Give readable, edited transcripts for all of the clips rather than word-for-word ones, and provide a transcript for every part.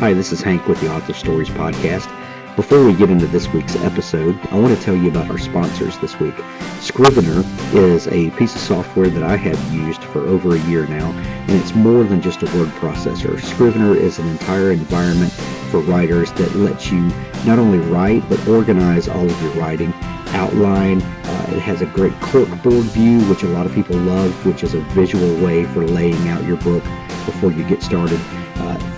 Hi, this is Hank with the Author Stories Podcast. Before we get into this week's episode, I want to tell you about our sponsors this week. Scrivener is a piece of software that I have used for over a year now, and it's more than just a word processor. Scrivener is an entire environment for writers that lets you not only write, but organize all of your writing, outline. It has a great corkboard view, which a lot of people love, which is a visual way for laying out your book before you get started.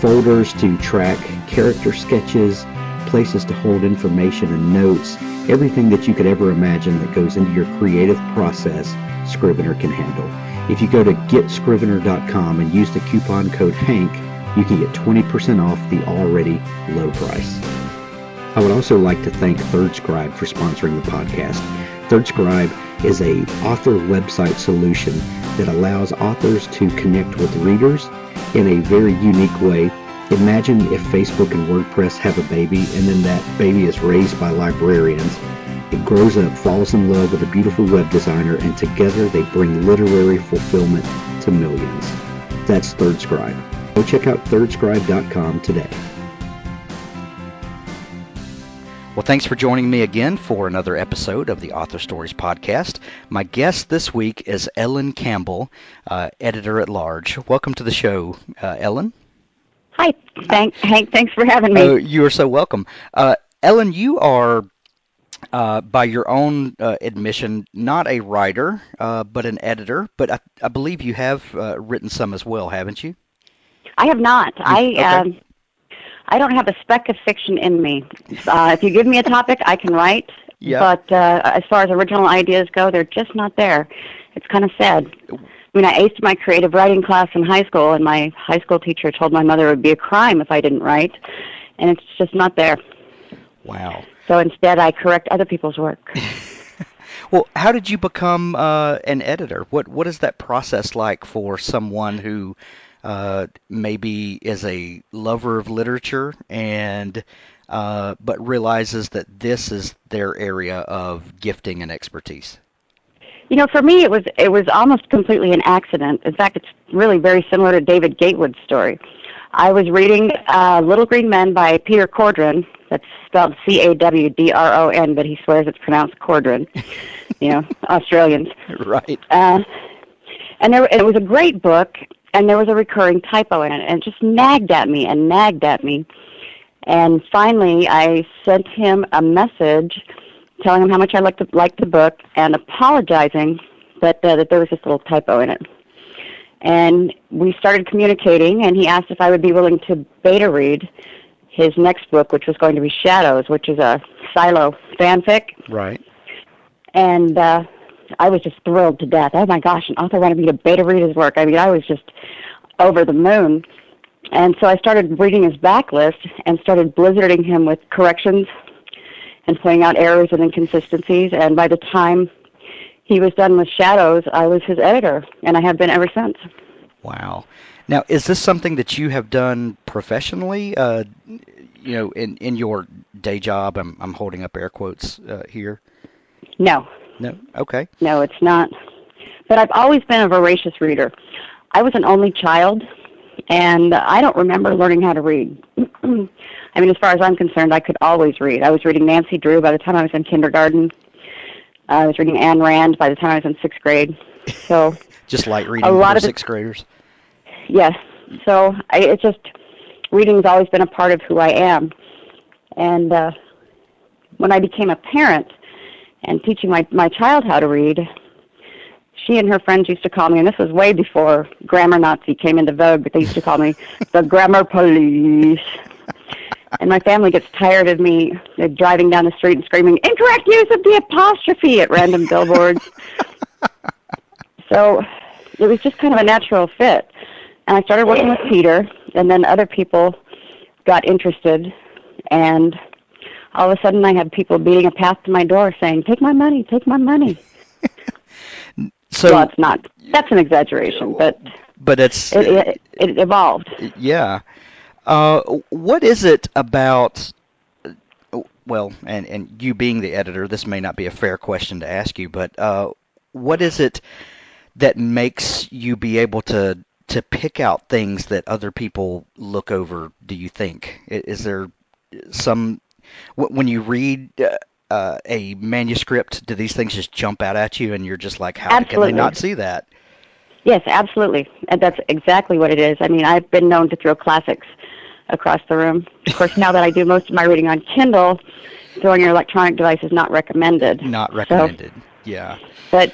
Folders to track character sketches, places to hold information and notes, everything that you could ever imagine that goes into your creative process, Scrivener can handle. If you go to getscrivener.com and use the coupon code HANK, you can get 20% off the already low price. I would also like to thank ThirdScribe for sponsoring the podcast. ThirdScribe is a author website solution that allows authors to connect with readers in a very unique way. Imagine if Facebook and WordPress have a baby, and then that baby is raised by librarians. It grows up, falls in love with a beautiful web designer, and together they bring literary fulfillment to millions. That's ThirdScribe. Go check out ThirdScribe.com today. Well, thanks for joining me again for another episode of the Author Stories Podcast. My guest this week is Ellen Campbell, editor-at-large. Welcome to the show, Ellen. Hi, Hank. Thanks for having me. You are so welcome. Ellen, you are, by your own admission, not a writer, but an editor. But I believe you have written some as well, haven't you? I have not. Okay. I don't have a speck of fiction in me. If you give me a topic, I can write. Yeah. But as far as original ideas go, they're just not there. It's kind of sad. I mean, I aced my creative writing class in high school, and my high school teacher told my mother it would be a crime if I didn't write, and it's just not there. Wow. So instead, I correct other people's work. Well, how did you become an editor? What is that process like for someone who maybe is a lover of literature and but realizes that this is their area of gifting and expertise? You know, for me, it was almost completely an accident. In fact, it's really very similar to David Gatewood's story. I was reading Little Green Men by Peter Cordron. That's spelled C-A-W-D-R-O-N, but he swears it's pronounced Cordron. You know, Australians. Right. And it was a great book, and there was a recurring typo in it, and it just nagged at me. And finally, I sent him a message telling him how much I liked the book and apologizing that there was this little typo in it. And we started communicating, and he asked if I would be willing to beta read his next book, which was going to be Shadows, which is a Silo fanfic. Right. And I was just thrilled to death. Oh, my gosh, an author wanted me to beta read his work. I mean, I was just over the moon. And so I started reading his backlist and started blizzarding him with corrections and pointing out errors and inconsistencies. And by the time he was done with Shadows, I was his editor, and I have been ever since. Wow. Now, is this something that you have done professionally, you know, in your day job? I'm holding up air quotes here. No. No? Okay. No, it's not. But I've always been a voracious reader. I was an only child, and I don't remember learning how to read. I mean, as far as I'm concerned, I could always read. I was reading Nancy Drew by the time I was in kindergarten. I was reading Ayn Rand by the time I was in 6th grade. So just light reading for sixth graders. Yes. So it's just, reading has always been a part of who I am. And when I became a parent and teaching my child how to read, she and her friends used to call me, and this was way before Grammar Nazi came into vogue, but they used to call me the Grammar Police. And my family gets tired of me driving down the street and screaming, "Incorrect use of the apostrophe" at random billboards. So it was just kind of a natural fit. And I started working with Peter, and then other people got interested. And all of a sudden I had people beating a path to my door saying, "Take my money, take my money." So, well, it's not. That's an exaggeration, but it evolved. Yeah. What is it about, well, and you being the editor, this may not be a fair question to ask you, but what is it that makes you be able to to pick out things that other people look over, do you think? Is there some, when you read a manuscript, do these things just jump out at you and you're just like, how can they Absolutely. not see that? Yes, absolutely. And that's exactly what it is. I mean, I've been known to throw classics across the room. Of course, now that I do most of my reading on Kindle, throwing your electronic device is not recommended. Not So, recommended. Yeah. but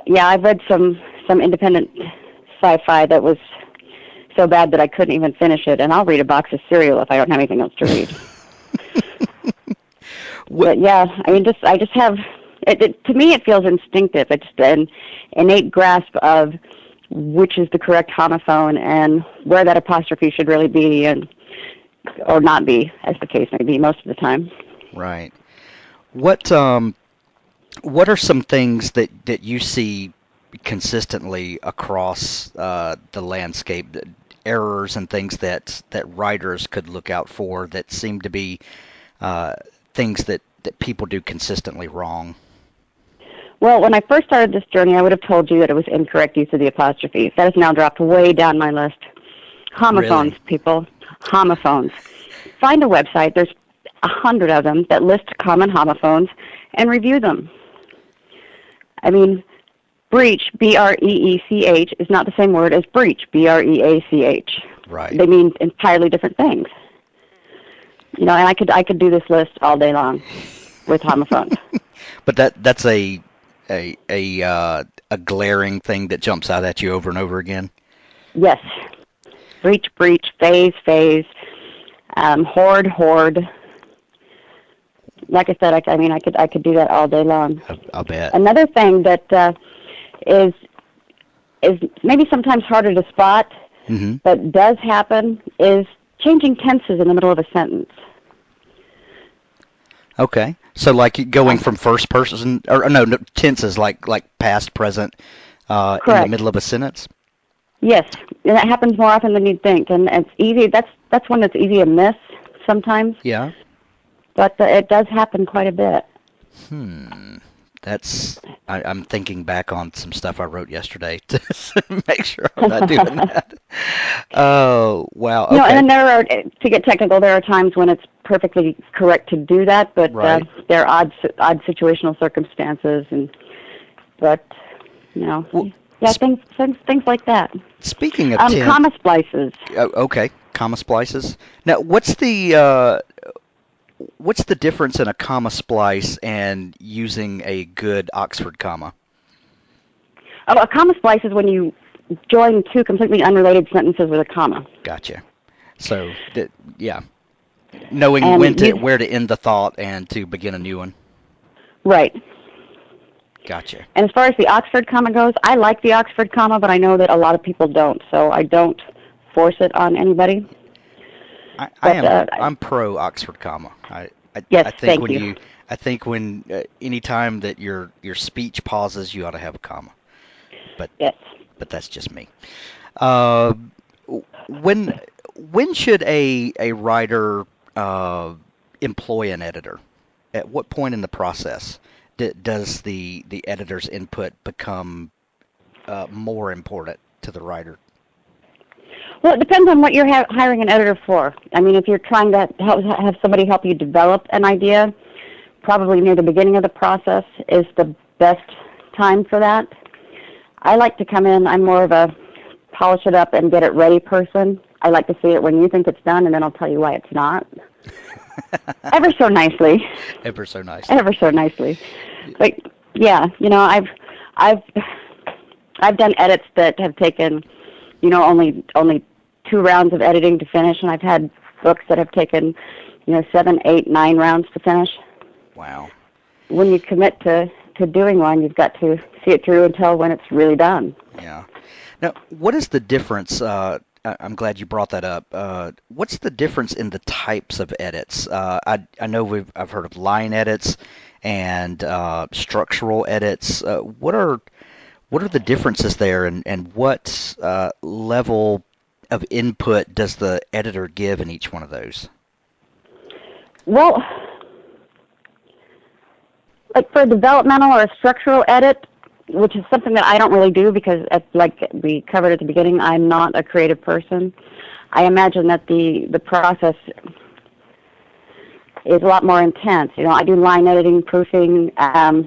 yeah, I've read some independent sci-fi that was so bad that I couldn't even finish it, and I'll read a box of cereal if I don't have anything else to read. But yeah, I mean, I just have to me it feels instinctive. It's an innate grasp of which is the correct homophone and where that apostrophe should really be and or not be, as the case may be most of the time. Right. What are some things that you see consistently across the landscape, errors and things that writers could look out for that seem to be things that people do consistently wrong? Well, when I first started this journey, I would have told you that it was incorrect use of the apostrophe. That has now dropped way down my list. Homophones, Really? people. Homophones. Find a website. There's 100 of them that list common homophones and review them. I mean, breach, B-R-E-E-C-H, is not the same word as breach, B-R-E-A-C-H. Right. They mean entirely different things. You know, and I could do this list all day long with homophones. But that's a glaring thing that jumps out at you over and over again. Yes. Breach, breach, phase, horde. Like I said, I mean, I could do that all day long. I'll bet. Another thing that is maybe sometimes harder to spot, Mm-hmm. but does happen, is changing tenses in the middle of a sentence. Okay. So like going from first person, or no, tenses like past, present, in the middle of a sentence? Yes, and that happens more often than you'd think, and it's easy. That's one that's easy to miss sometimes. Yeah. But it does happen quite a bit. I'm thinking back on some stuff I wrote yesterday to make sure I'm not doing that. Oh, wow. Okay. You know, and then to get technical, there are times when it's perfectly correct to do that, but Right. there are odd situational circumstances, but you know, Well, yeah, things like that. Speaking of Comma splices. okay, comma splices. Now, what's the difference in a comma splice and using a good Oxford comma? Oh, a comma splice is when you join two completely unrelated sentences with a comma. Gotcha. So, yeah, knowing And where to end the thought and to begin a new one. Right. Gotcha. And as far as the Oxford comma goes, I like the Oxford comma, but I know that a lot of people don't, so I don't force it on anybody. I'm pro Oxford comma. Yes, I think thank when you. I think when any time that your speech pauses, you ought to have a comma. But Yes. that's just me. Uh, when should a writer employ an editor? At what point in the process does the editor's input become more important to the writer? Well, it depends on what you're hiring an editor for. I mean, if you're trying to have somebody help you develop an idea, probably near the beginning of the process is the best time for that. I like to come in, I'm more of a polish it up and get it ready person. I like to see it when you think it's done, and then I'll tell you why it's not. Ever so nicely. Ever so nice. Ever so nicely. But yeah, you know, I've done edits that have taken, you know, only 2 rounds of editing to finish, and I've had books that have taken, you know, 7, 8, 9 rounds to finish. Wow. When you commit to doing one, you've got to see it through until when it's really done. Yeah. Now, what is the difference? I'm glad you brought that up. What's the difference in the types of edits? I know I've heard of line edits and structural edits. What are the differences there, and what level of input does the editor give in each one of those? Well, like for a developmental or a structural edit, which is something that I don't really do because, like we covered at the beginning, I'm not a creative person. I imagine that the process is a lot more intense. You know, I do line editing, proofing. I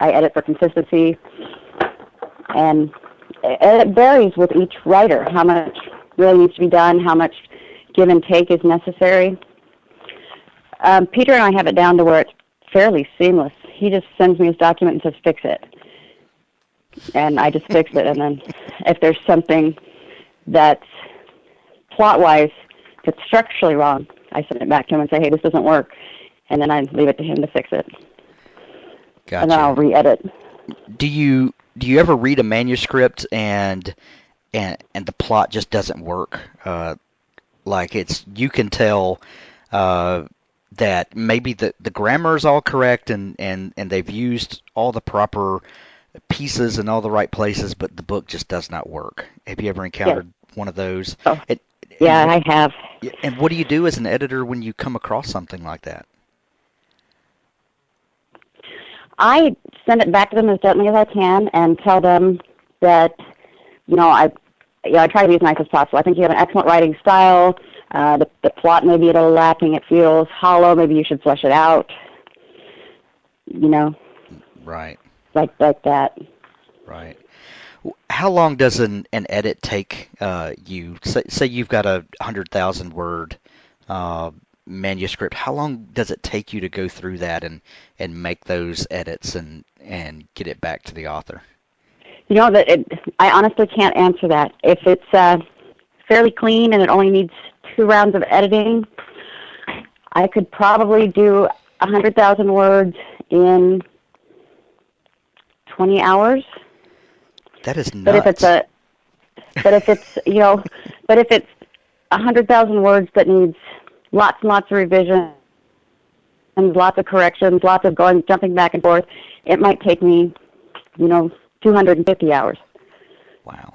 edit for consistency, and it varies with each writer how much really needs to be done, how much give and take is necessary. Peter and I have it down to where it's fairly seamless. He just sends me his document and says, fix it. And I just fix it. And then if there's something that's plot-wise that's structurally wrong, I send it back to him and say, hey, this doesn't work. And then I leave it to him to fix it. Gotcha. And then I'll re-edit. Do you ever read a manuscript and the plot just doesn't work? Like you can tell that maybe the grammar is all correct and they've used all the proper pieces in all the right places, but the book just does not work. Have you ever encountered one of those? Oh, yeah, I have. And what do you do as an editor when you come across something like that? I send it back to them as gently as I can and tell them that, I try to be as nice as possible. I think you have an excellent writing style. The plot may be a little lacking. It feels hollow. Maybe you should flesh it out. Right. Like that. Right. How long does an edit take you? Say you've got a 100,000 word manuscript. How long does it take you to go through that and make those edits and get it back to the author? I honestly can't answer that. If it's fairly clean and it only needs 2 rounds of editing, I could probably do 100,000 words in 20 hours. That is nuts. But if it's 100,000 words that needs lots and lots of revisions, lots of corrections, lots of jumping back and forth, it might take me, 250 hours. Wow.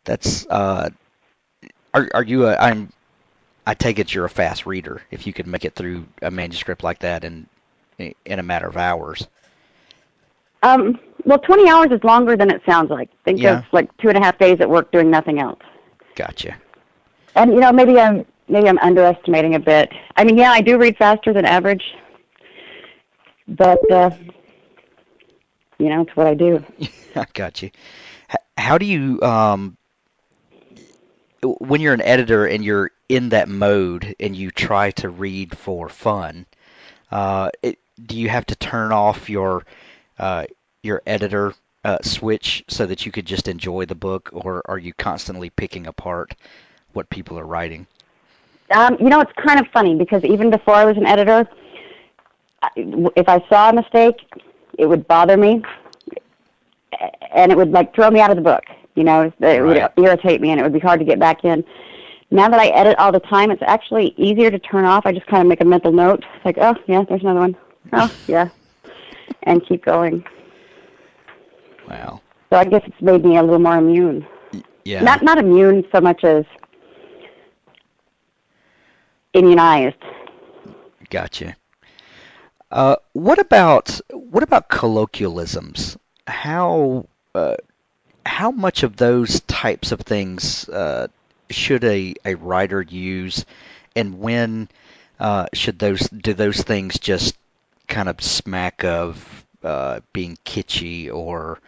That's are you I take it you're a fast reader if you could make it through a manuscript like that in a matter of hours. Well, 20 hours is longer than it sounds like. Think of like 2.5 days at work doing nothing else. Gotcha. And maybe I'm underestimating a bit. I mean, I do read faster than average, but it's what I do. I got you. How do you when you're an editor and you're in that mode and you try to read for fun, do you have to turn off your editor switch so that you could just enjoy the book, or are you constantly picking apart what people are writing? It's kind of funny because even before I was an editor, if I saw a mistake, it would bother me, and it would throw me out of the book. It would irritate me, and it would be hard to get back in. Now that I edit all the time, it's actually easier to turn off. I just kind of make a mental note, like, oh, yeah, there's another one. Oh, yeah, and keep going. Wow. So I guess it's made me a little more immune. Yeah. Not immune so much as immunized. Gotcha. What about colloquialisms? How much of those types of things should a writer use, and when do those things just kind of smack of being kitschy, or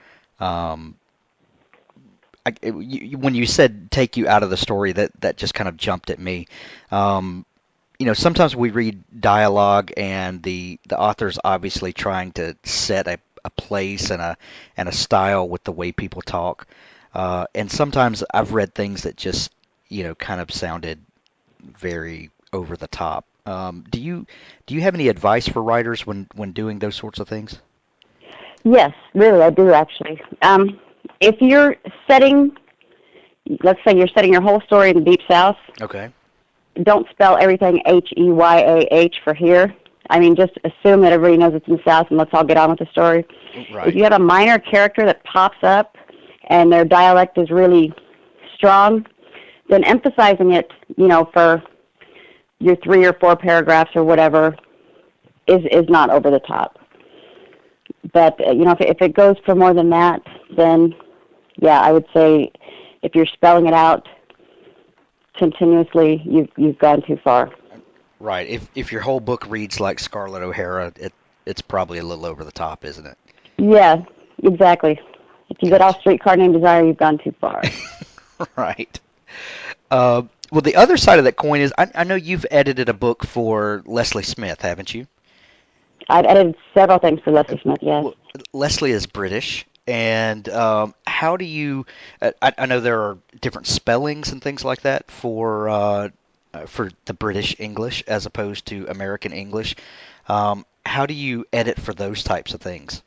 when you said take you out of the story, that just kind of jumped at me. Sometimes we read dialogue and the author's obviously trying to set a place and a style with the way people talk. And sometimes I've read things that just, kind of sounded very over the top. Do you have any advice for writers when doing those sorts of things? Yes, really, I do actually. If you're let's say you're setting your whole story in the Deep South. Okay. Don't spell everything H-E-Y-A-H for here. I mean, just assume that everybody knows it's in the South, and let's all get on with the story. Right. If you have a minor character that pops up and their dialect is really strong, then emphasizing it, for your 3 or 4 paragraphs or whatever is not over the top. But if it goes for more than that, then yeah, I would say if you're spelling it out continuously, you've gone too far. Right. If your whole book reads like Scarlett O'Hara, it's probably a little over the top, isn't it? Yeah, exactly. If you get off Streetcar Named Desire, you've gone too far. Right. Well, the other side of that coin is I know you've edited a book for Leslie Smith, haven't you? I've edited several things for Leslie Smith, yes. Well, Leslie is British, and how do you? I know there are different spellings and things like that for the British English as opposed to American English. How do you edit for those types of things?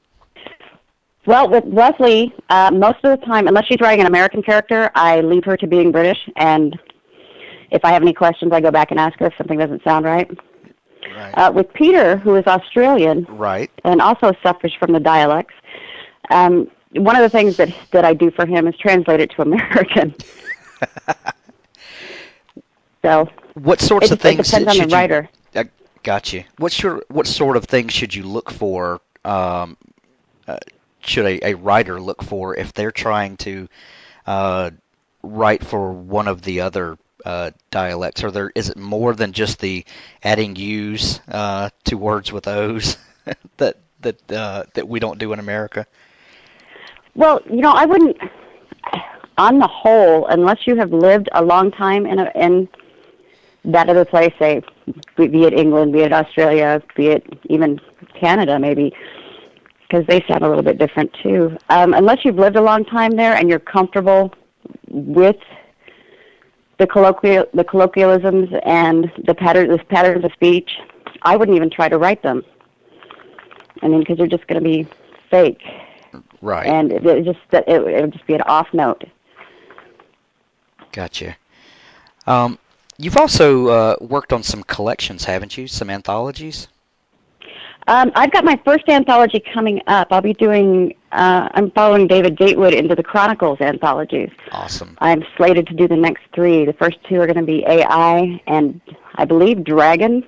Well, with Leslie, most of the time, unless she's writing an American character, I leave her to being British, and if I have any questions, I go back and ask her if something doesn't sound right. Right. With Peter, who is Australian, Right. and also suffers from the dialects, one of the things that I do for him is translate it to American. So what sorts of things it depends on the writer. Gotcha. What sort of things should you look for? Should a writer look for if they're trying to write for one of the other dialects? Is it more than just the adding U's to words with O's that we don't do in America? Well, I wouldn't. On the whole, unless you have lived a long time in that other place, say, be it England, be it Australia, be it even Canada, maybe, because they sound a little bit different too. Unless you've lived a long time there and you're comfortable with the colloquialisms and the patterns of speech, I wouldn't even try to write them. I mean, because they're just going to be fake. Right. And it would just be an off note. Gotcha. You've also worked on some collections, haven't you? Some anthologies? I've got my first anthology coming up. I'll be doing, I'm following David Gatewood into the Chronicles anthologies. Awesome. I'm slated to do the next 3. The first 2 are going to be AI, and I believe Dragon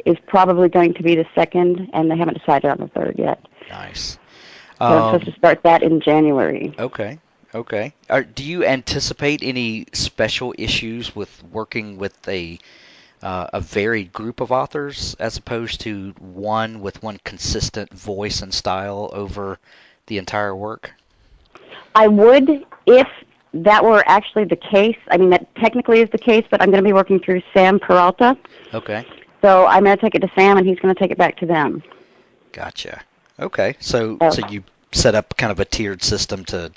is probably going to be the second, and they haven't decided on the third yet. Nice. So I'm supposed to start that in January. Okay. Do you anticipate any special issues with working with a varied group of authors as opposed to one with one consistent voice and style over the entire work? I would if that were actually the case. I mean, that technically is the case, but I'm going to be working through Sam Peralta. Okay. So I'm going to take it to Sam, and he's going to take it back to them. Gotcha. Okay. So you set up kind of a tiered system to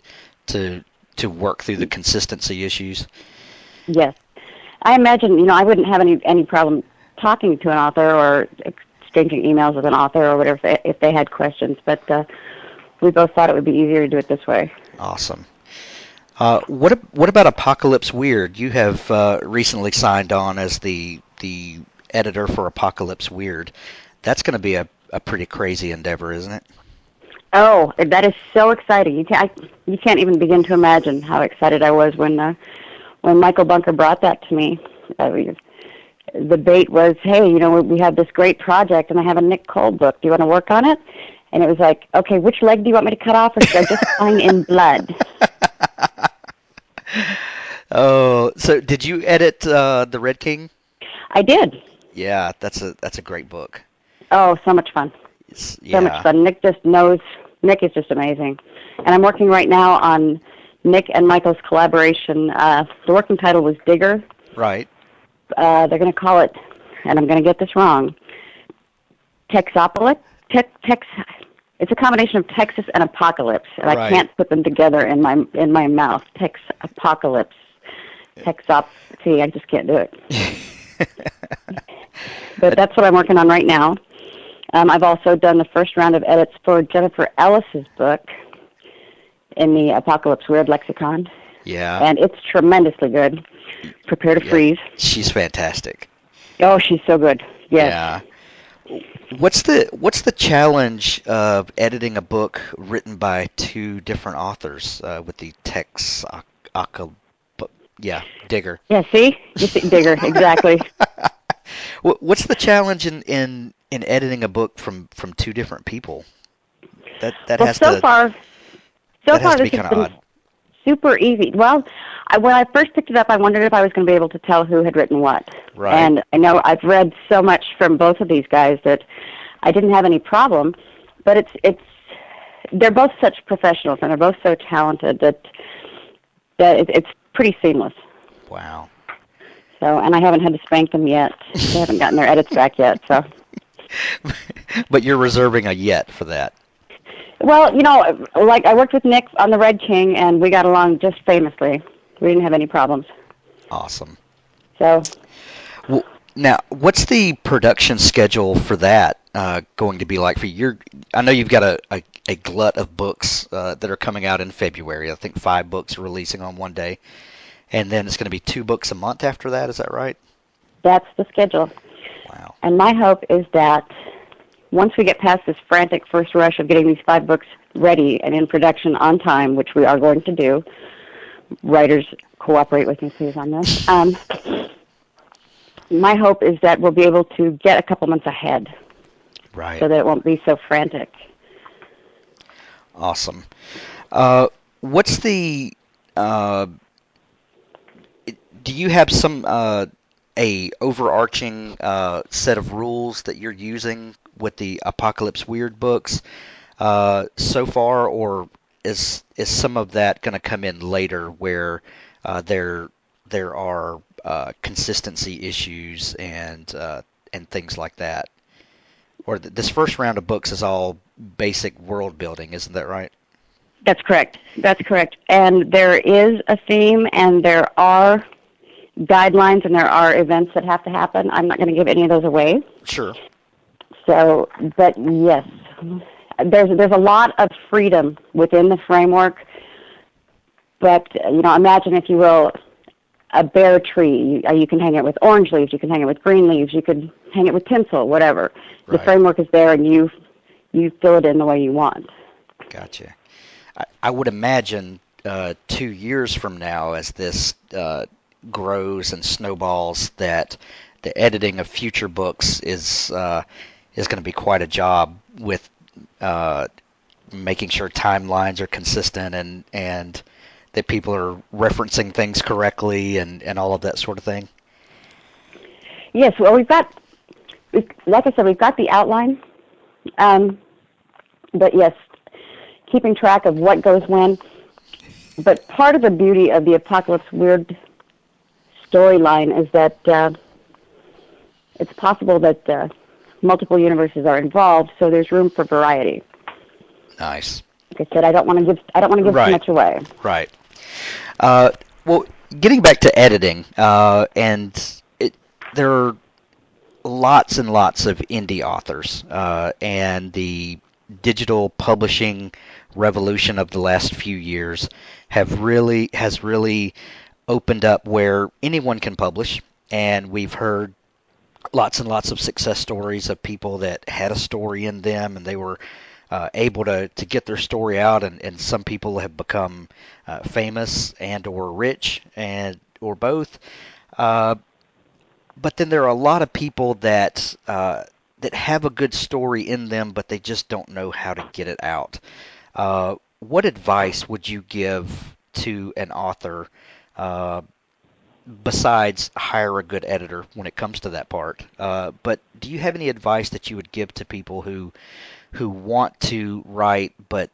work through the consistency issues. Yes. I imagine, I wouldn't have any problem talking to an author or exchanging emails with an author or whatever if they had questions, but we both thought it would be easier to do it this way. Awesome. What about Apocalypse Weird? You have recently signed on as the editor for Apocalypse Weird. That's going to be a pretty crazy endeavor, isn't it? Oh, that is so exciting! You can't even begin to imagine how excited I was when Michael Bunker brought that to me. The bait was, hey, we have this great project, and I have a Nick Cole book. Do you want to work on it? And it was like, okay, which leg do you want me to cut off, or should I just sign in blood? Oh, so did you edit The Red King? I did. Yeah, that's a great book. Oh, so much fun. So much fun. Nick is just amazing. And I'm working right now on Nick and Michael's collaboration. The working title was Digger. Right. They're going to call it, and I'm going to get this wrong, Texopolis. It's a combination of Texas and apocalypse, and right. I can't put them together in my mouth. Texopolis. See, I just can't do it. But that's what I'm working on right now. I've also done the first round of edits for Jennifer Ellis's book in the Apocalypse Weird lexicon. Yeah. And it's tremendously good. Prepare to freeze. She's fantastic. Oh, she's so good. Yes. Yeah. What's the challenge of editing a book written by 2 different authors with the Digger? Yeah, see? You see Digger, exactly. What's the challenge in editing a book from 2 different people? That Well, has to that has to this be has kind of been odd. super easy. Well, when I first picked it up, I wondered if I was going to be able to tell who had written what. Right. And I know I've read so much from both of these guys that I didn't have any problem. But they're both such professionals and they're both so talented that it's pretty seamless. Wow. So, and I haven't had to spank them yet. They haven't gotten their edits back yet. So. But you're reserving a yet for that. Well, like I worked with Nick on the Red King, and we got along just famously. We didn't have any problems. Awesome. So. Well, now, what's the production schedule for that going to be like for you? I know you've got a glut of books that are coming out in February. I think 5 books are releasing on one day. And then it's going to be 2 books a month after that. Is that right? That's the schedule. Wow. And my hope is that once we get past this frantic first rush of getting these 5 books ready and in production on time, which we are going to do, writers, cooperate with me, please, on this. My hope is that we'll be able to get a couple months ahead. Right. So that it won't be so frantic. Awesome. What's the... do you have some... a overarching set of rules that you're using with the Apocalypse Weird books so far, or is some of that going to come in later where there are consistency issues and things like that? Or this first round of books is all basic world building, isn't that right? That's correct. That's correct. And there is a theme, and there are guidelines, and there are events that have to happen. I'm not going to give any of those away. Sure. So, but yes, there's a lot of freedom within the framework. But imagine, if you will, a bare tree. You can hang it with orange leaves. You can hang it with green leaves. You could hang it with tinsel. Whatever. Right. The framework is there, and you fill it in the way you want. Gotcha. I would imagine 2 years from now, as this grows and snowballs, that the editing of future books is going to be quite a job with making sure timelines are consistent and that people are referencing things correctly and all of that sort of thing. Yes, well, like I said, we've got the outline, but yes, keeping track of what goes when. But part of the beauty of the Apocalypse Weird storyline is that it's possible that multiple universes are involved, so there's room for variety. Nice. Like I said, I don't want to give Right. too much away. Right. Well, getting back to editing, there are lots and lots of indie authors, and the digital publishing revolution of the last few years has really opened up where anyone can publish, and we've heard lots and lots of success stories of people that had a story in them and they were able to get their story out, and some people have become famous and or rich or both. But then there are a lot of people that have a good story in them, but they just don't know how to get it out. What advice would you give to an author besides hire a good editor when it comes to that part? But do you have any advice that you would give to people who want to write but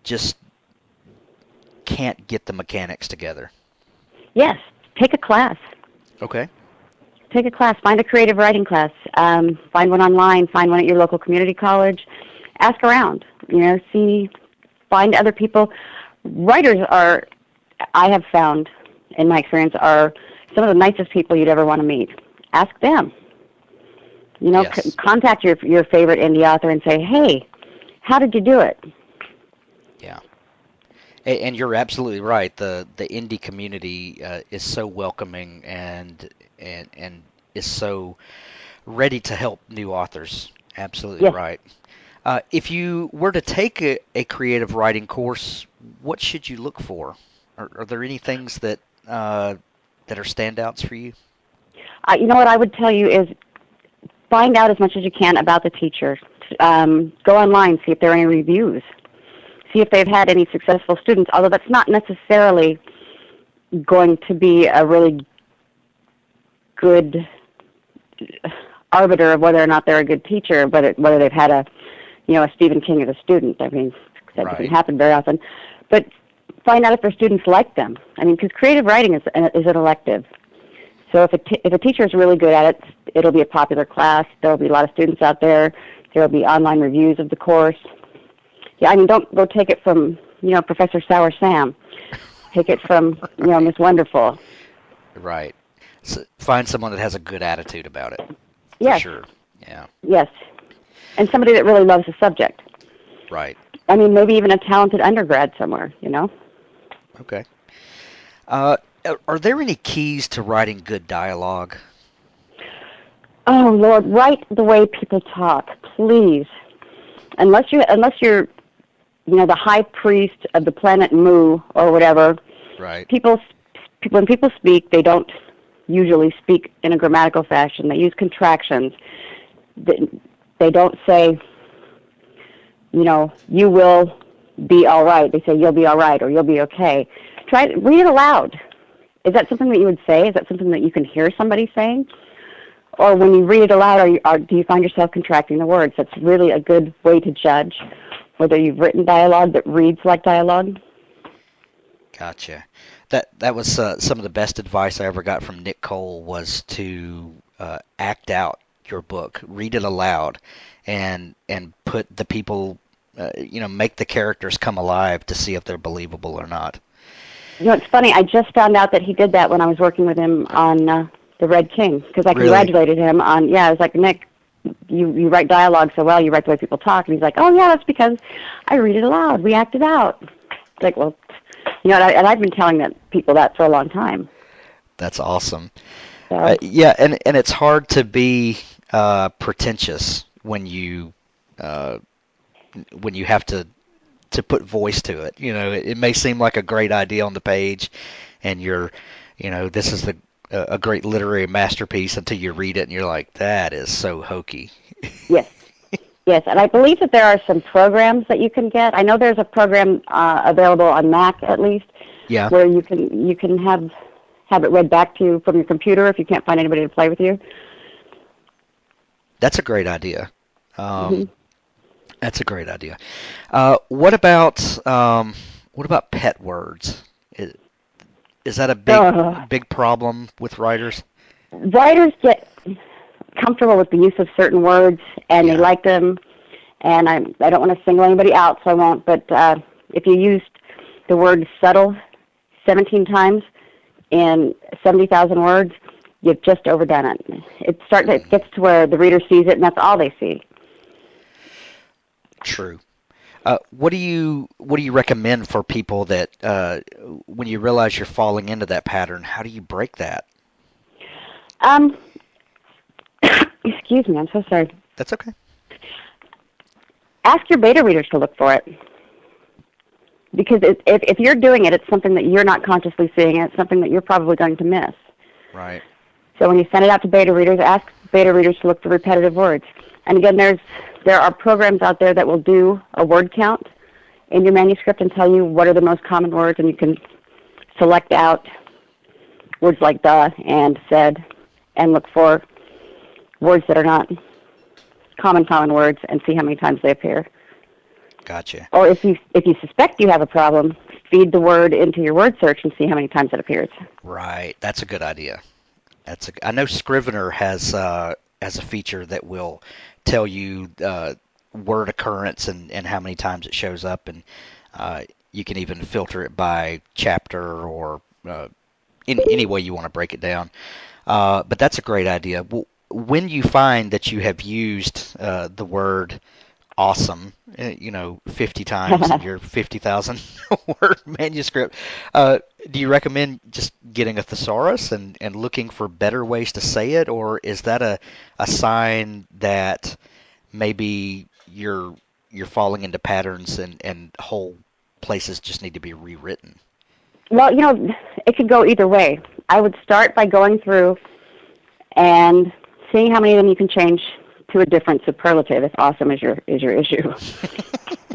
just can't get the mechanics together? Yes, take a class. Okay. Take a class. Find a creative writing class. Find one online. Find one at your local community college. Ask around. Find other people. Writers are, I have found, in my experience, are some of the nicest people you'd ever want to meet. Ask them. Yes. Contact your favorite indie author and say, hey, how did you do it? Yeah. And you're absolutely right. The indie community is so welcoming and is so ready to help new authors. Absolutely Yes. right. If you were to take a creative writing course, what should you look for? Are there any things that are standouts for you? What I would tell you is find out as much as you can about the teacher. Go online, see if there are any reviews. see if they've had any successful students, although that's not necessarily going to be a really good arbiter of whether or not they're a good teacher, whether they've had a Stephen King as a student. I mean, that doesn't happen very often. But find out if their students like them. I mean, because creative writing is an elective. So if a teacher is really good at it, it'll be a popular class. There'll be a lot of students out there. There'll be online reviews of the course. Yeah, I mean, don't go take it from, Professor Sour Sam. Take it from, Miss Wonderful. Right. So find someone that has a good attitude about it. Yes. For sure. Yeah. Yes. And somebody that really loves the subject. Right. I mean, maybe even a talented undergrad somewhere, Okay. Are there any keys to writing good dialogue? Oh, Lord, write the way people talk, please. Unless you're, the high priest of the planet Mu or whatever. Right. When people speak, they don't usually speak in a grammatical fashion. They use contractions. They don't say, you will be all right. They say you'll be all right or you'll be okay. Read it aloud. Is that something that you would say? Is that something that you can hear somebody saying? Or when you read it aloud, do you find yourself contracting the words? That's really a good way to judge whether you've written dialogue that reads like dialogue. Gotcha. That was some of the best advice I ever got from Nick Cole was to act out your book, read it aloud, and put the people, make the characters come alive to see if they're believable or not. It's funny. I just found out that he did that when I was working with him on The Red King, because I congratulated him on, I was like, Nick, you write dialogue so well, you write the way people talk. And he's like, oh, yeah, that's because I read it aloud. We act it out. It's like, well, and I've been telling people that for a long time. That's awesome. So. And it's hard to be pretentious when you have to put voice to it. It may seem like a great idea on the page, and this is a great literary masterpiece until you read it and you're like, that is so hokey. Yes, and I believe that there are some programs that you can get. I know there's a program available on Mac at least, where you can have it read back to you from your computer if you can't find anybody to play with you. That's a great idea. That's a great idea. What about pet words? Is that a big problem with writers? Writers get comfortable with the use of certain words, and they like them. And I don't want to single anybody out, so I won't. But if you used the word subtle 17 times in 70,000 words, you've just overdone it. It gets to where the reader sees it, and that's all they see. True. What do you recommend for people that when you realize you're falling into that pattern, how do you break that? Excuse me, I'm so sorry. That's okay. Ask your beta readers to look for it. Because if you're doing it, it's something that you're not consciously seeing, and it's something that you're probably going to miss. Right. So when you send it out to beta readers, ask beta readers to look for repetitive words. And again, there are programs out there that will do a word count in your manuscript and tell you what are the most common words, and you can select out words like the, and, said, and look for words that are not common words and see how many times they appear. Gotcha. Or if you suspect you have a problem, feed the word into your word search and see how many times it appears. Right. That's a good idea. I know Scrivener has a feature that will tell you word occurrence and how many times it shows up, and you can even filter it by chapter or in any way you want to break it down. But that's a great idea. When you find that you have used the word awesome, 50 times in your 50,000 word manuscript, do you recommend just getting a thesaurus and looking for better ways to say it, or is that a sign that maybe you're falling into patterns and whole places just need to be rewritten? Well, it could go either way. I would start by going through and seeing how many of them you can change to a different superlative if awesome is your issue.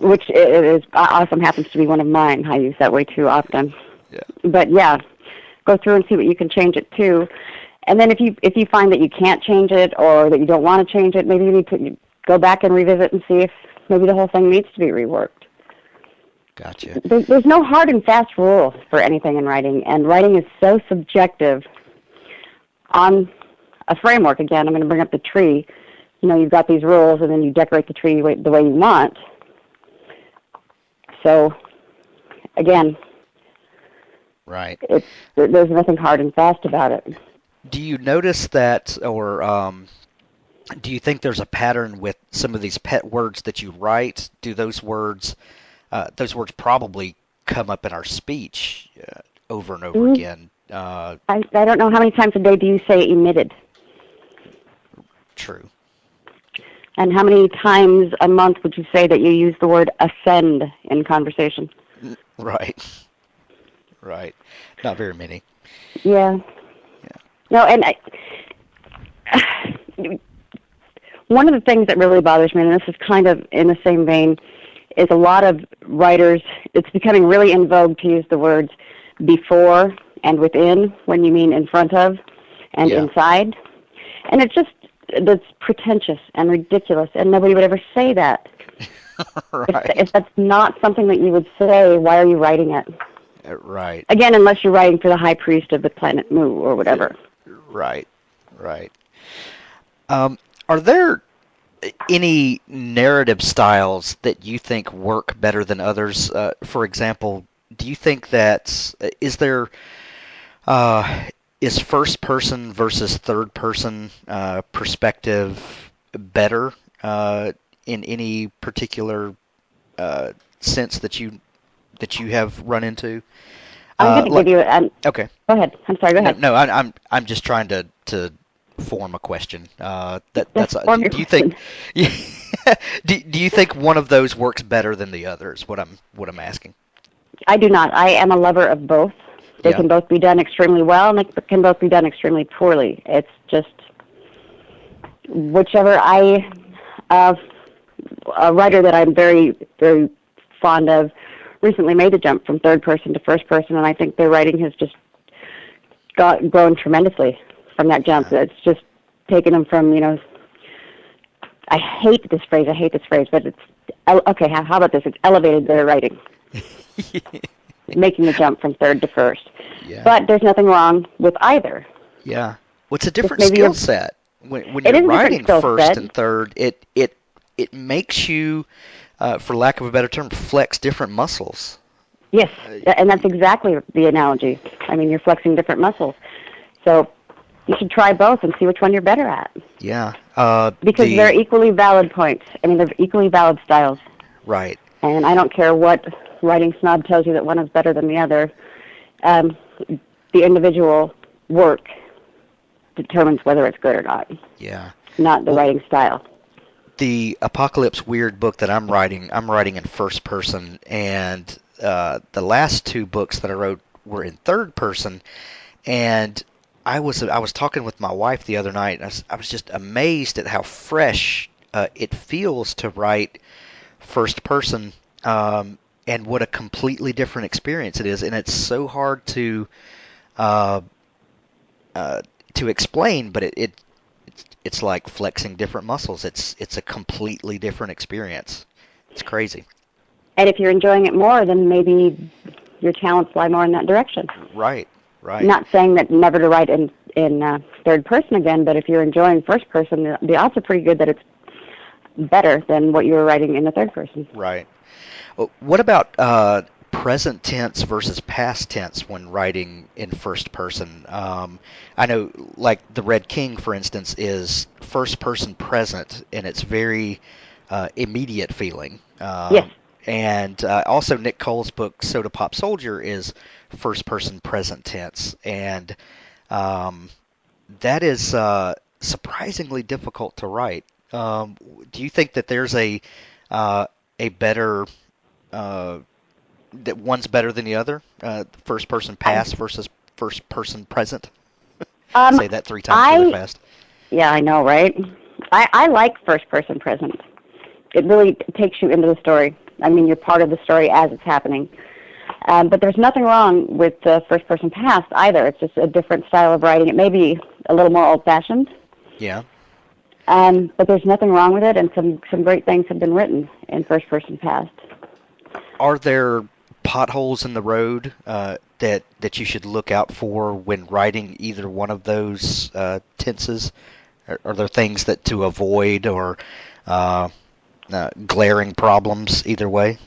which is awesome, happens to be one of mine. I use that way too often. Yeah. But yeah, go through and see what you can change it to. And then if you find that you can't change it or that you don't want to change it, maybe you need to go back and revisit and see if maybe the whole thing needs to be reworked. Gotcha. There's no hard and fast rule for anything in writing, and writing is so subjective. On a framework, again, I'm going to bring up the tree. You've got these rules, and then you decorate the tree the way you want. So, again, right. There's nothing hard and fast about it. Do you notice that, or do you think there's a pattern with some of these pet words that you write? Do those words probably come up in our speech over and over again? I don't know how many times a day do you say emitted? True. And how many times a month would you say that you use the word ascend in conversation? Right. Right. Not very many. Yeah. No, and one of the things that really bothers me, and this is kind of in the same vein, is a lot of writers, it's becoming really in vogue to use the words before and within when you mean in front of and inside. And that's pretentious and ridiculous, and nobody would ever say that. Right. If that's not something that you would say, why are you writing it? Right. Again, unless you're writing for the high priest of the planet Mu or whatever. Right. Right. Are there any narrative styles that you think work better than others? For example, do you think that is first person versus third person perspective better in any particular sense that you have run into? I'm going to give you okay. Go ahead. I'm sorry. Go ahead. No, I'm just trying to form a question. That's. Do you think? Do you think one of those works better than the others? What I'm asking. I do not. I am a lover of both. They can both be done extremely well, and they can both be done extremely poorly. It's just whichever a writer that I'm very, very fond of recently made the jump from third person to first person, and I think their writing has just grown tremendously from that jump. It's just taken them from, I hate this phrase, but it's, okay, how about this? It's elevated their writing, making the jump from third to first. Yeah. But there's nothing wrong with either. Yeah. Well, it's a different skill set. When you're writing first and third, it makes you, for lack of a better term, flex different muscles. Yes, and that's exactly the analogy. I mean, you're flexing different muscles. So you should try both and see which one you're better at. Yeah. Because they're equally valid points. I mean, they're equally valid styles. Right. And I don't care what writing snob tells you that one is better than the other. The individual work determines whether it's good or not. Yeah. Not the writing style. The Apocalypse Weird book that I'm writing in first person, and the last two books that I wrote were in third person. And I was talking with my wife the other night, and I was just amazed at how fresh it feels to write first person, and what a completely different experience it is. And it's so hard to explain, but it's like flexing different muscles. It's a completely different experience. It's crazy. And if you're enjoying it more, then maybe your talents lie more in that direction. Right. Right. Not saying that never to write in third person again, but if you're enjoying first person, the odds are pretty good that it's better than what you were writing in the third person. Right. Well, what about present tense versus past tense when writing in first person? I know, like the Red King, for instance, is first person present, and it's very immediate feeling. Yes. And also Nick Cole's book, Soda Pop Soldier, is first person present tense. And that is surprisingly difficult to write. Do you think that there's a better, that one's better than the other? First person past versus first person present? Say that 3 times really fast. Yeah, I know, right? I like first person present. It really takes you into the story. I mean, you're part of the story as it's happening. But there's nothing wrong with the first-person past either. It's just a different style of writing. It may be a little more old-fashioned. Yeah. But there's nothing wrong with it, and some great things have been written in first-person past. Are there potholes in the road that you should look out for when writing either one of those tenses? Are there things that to avoid or glaring problems either way?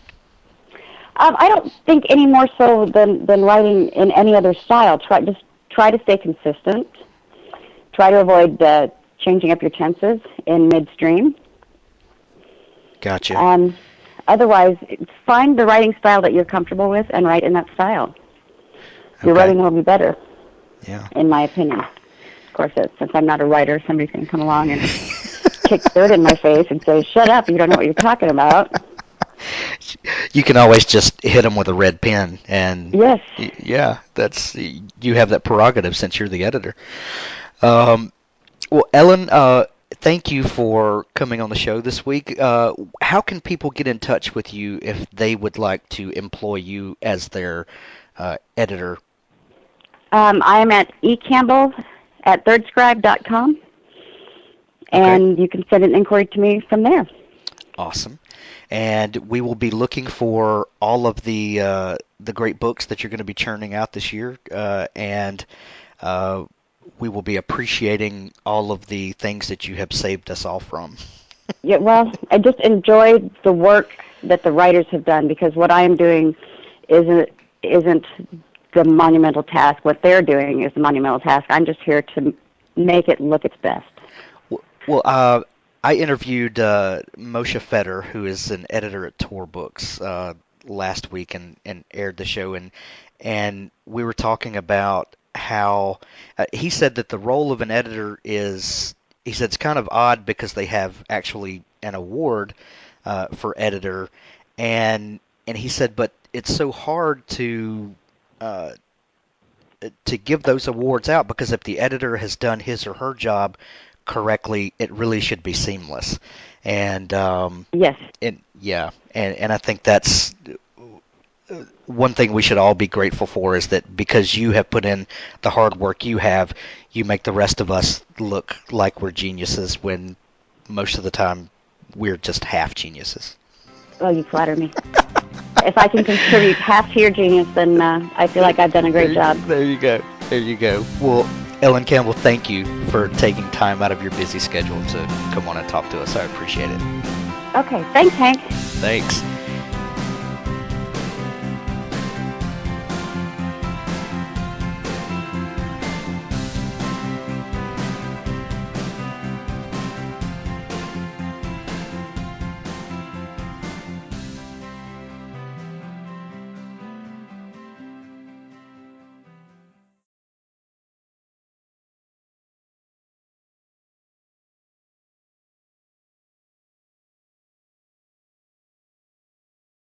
I don't think any more so than writing in any other style. Try to stay consistent. Try to avoid changing up your tenses in midstream. Gotcha. Otherwise, find the writing style that you're comfortable with and write in that style. Your writing will be better, in my opinion. Of course, since I'm not a writer, somebody's going to come along and kick dirt in my face and say, "Shut up, you don't know what you're talking about." You can always just hit them with a red pen, and yes, yeah, you have that prerogative since you're the editor. Well, Ellen, thank you for coming on the show this week. How can people get in touch with you if they would like to employ you as their editor? I am at ecampbell@thirdscribe.com, and you can send an inquiry to me from there. Awesome. And we will be looking for all of the great books that you're going to be churning out this year, and we will be appreciating all of the things that you have saved us all from. Yeah, well, I just enjoy the work that the writers have done, because what I am doing isn't the monumental task. What they're doing is the monumental task. I'm just here to make it look its best. Well, I interviewed Moshe Feder, who is an editor at Tor Books, last week and aired the show, and we were talking about how he said that the role of an editor is, he said it's kind of odd because they have actually an award for editor, and he said, but it's so hard to give those awards out, because if the editor has done his or her job correctly, it really should be seamless. And yes, and I think that's one thing we should all be grateful for, is that because you have put in the hard work you make the rest of us look like we're geniuses, when most of the time we're just half geniuses. Well, you flatter me. If I can contribute half to your genius, then I feel like I've done a great job. There you go. There you go. Well, Ellen Campbell, thank you for taking time out of your busy schedule to come on and talk to us. I appreciate it. Okay. Thanks, Hank. Thanks.